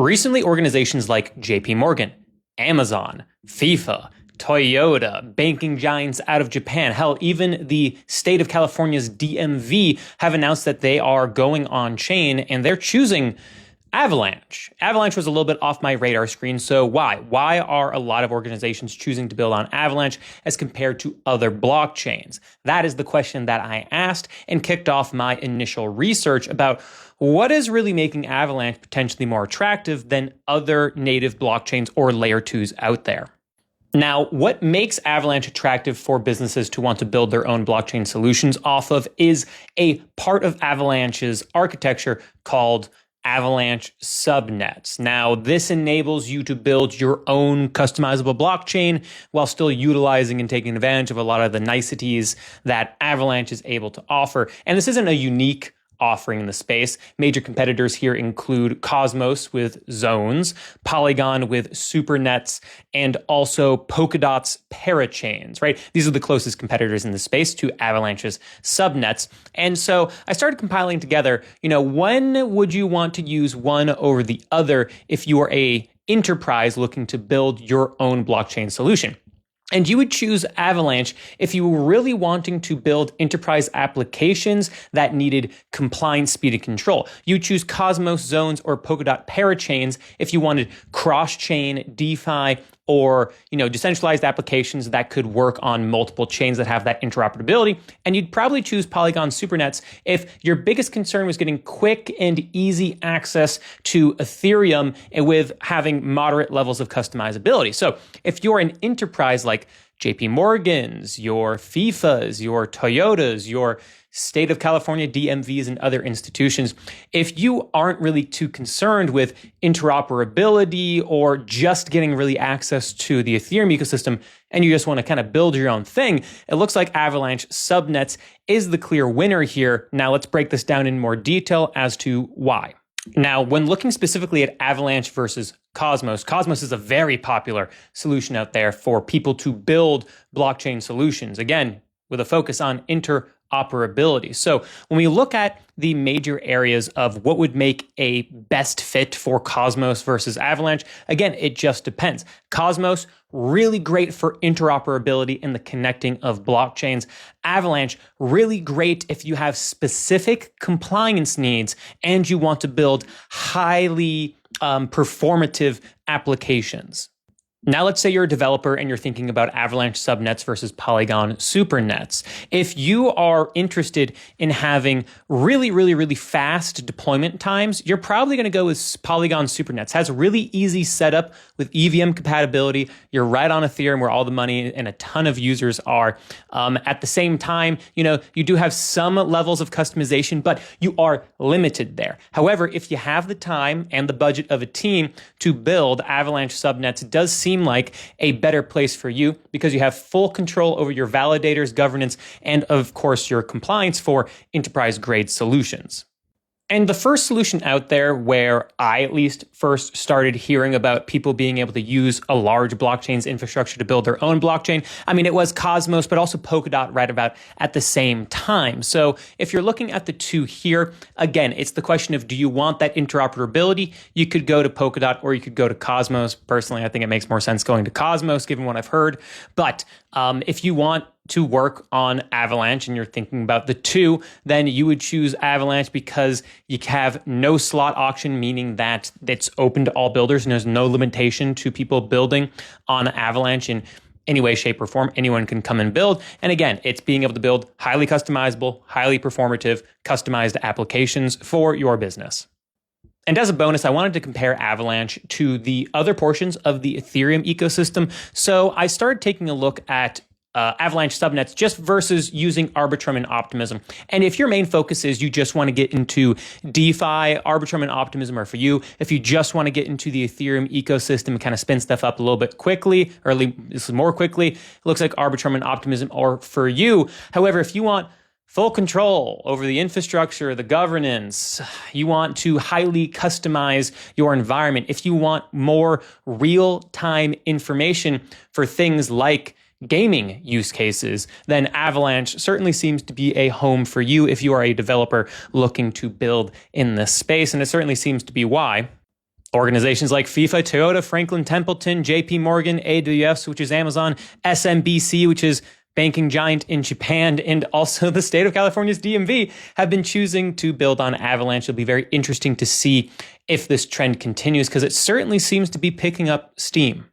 Recently, organizations like JP Morgan, Amazon, FIFA, Toyota, banking giants out of Japan, hell, even the state of California's DMV have announced that they are going on chain and they're choosing Avalanche. Avalanche was a little bit off my radar screen. So why? Why are a lot of organizations choosing to build on Avalanche as compared to other blockchains? That is the question that I asked and kicked off my initial research about what is really making Avalanche potentially more attractive than other native blockchains or layer 2s out there. Now, what makes Avalanche attractive for businesses to want to build their own blockchain solutions off of is a part of Avalanche's architecture called Avalanche subnets. Now, this enables you to build your own customizable blockchain while still utilizing and taking advantage of a lot of the niceties that Avalanche is able to offer. And this isn't a unique offering in the space. Major competitors here include Cosmos with zones, Polygon with supernets, and also Polkadot's parachains, right? These are the closest competitors in the space to Avalanche's subnets. And so I started compiling together, when would you want to use one over the other if you are a enterprise looking to build your own blockchain solution? And you would choose Avalanche if you were really wanting to build enterprise applications that needed compliance, speed, and control. You would choose Cosmos, Zones, or Polkadot parachains if you wanted cross-chain, DeFi, or decentralized applications that could work on multiple chains that have that interoperability. And you'd probably choose Polygon supernets if your biggest concern was getting quick and easy access to Ethereum and with having moderate levels of customizability. So if you're an enterprise like JP Morgan's, your FIFAs, your Toyotas, your state of California DMVs and other institutions, if you aren't really too concerned with interoperability or just getting really access to the Ethereum ecosystem and you just want to kind of build your own thing, it looks like Avalanche subnets is the clear winner here. Now let's break this down in more detail as to why. Now, when looking specifically at Avalanche versus Cosmos, Cosmos is a very popular solution out there for people to build blockchain solutions, again, with a focus on interoperability. So when we look at the major areas of what would make a best fit for Cosmos versus Avalanche, again, it just depends. Cosmos, really great for interoperability and the connecting of blockchains. Avalanche, really great if you have specific compliance needs and you want to build highly performative applications. Now, let's say you're a developer and you're thinking about Avalanche subnets versus Polygon supernets. If you are interested in having really fast deployment times, you're probably going to go with Polygon supernets. It has a really easy setup with EVM compatibility. You're right on Ethereum where all the money and a ton of users are. At the same time, you do have some levels of customization, but you are limited there. However, if you have the time and the budget of a team to build Avalanche subnets, it does seem like a better place for you because you have full control over your validators, governance, and of course your compliance for enterprise-grade solutions. And the first solution out there where I at least first started hearing about people being able to use a large blockchain's infrastructure to build their own blockchain, it was Cosmos, but also Polkadot right about at the same time. So if you're looking at the two here, again, it's the question of do you want that interoperability? You could go to Polkadot or you could go to Cosmos. Personally, I think it makes more sense going to Cosmos given what I've heard. But if you want to work on Avalanche and you're thinking about the two, then you would choose Avalanche because you have no slot auction, meaning that it's open to all builders and there's no limitation to people building on Avalanche in any way, shape, or form. Anyone can come and build. And again, it's being able to build highly customizable, highly performative, customized applications for your business. And as a bonus, I wanted to compare Avalanche to the other portions of the Ethereum ecosystem. So I started taking a look at Avalanche subnets just versus using Arbitrum and Optimism. And if your main focus is you just want to get into DeFi, Arbitrum and Optimism are for you. If you just want to get into the Ethereum ecosystem and kind of spin stuff up a little bit quickly, or this is more quickly, it looks like Arbitrum and Optimism are for you. However, if you want full control over the infrastructure, the governance, you want to highly customize your environment, if you want more real-time information for things like gaming use cases, then Avalanche certainly seems to be a home for you if you are a developer looking to build in this space. And it certainly seems to be why. Organizations like FIFA, Toyota, Franklin Templeton, JP Morgan, AWS, which is Amazon, SMBC, which is banking giant in Japan, and also the state of California's DMV have been choosing to build on Avalanche. It'll be very interesting to see if this trend continues because it certainly seems to be picking up steam.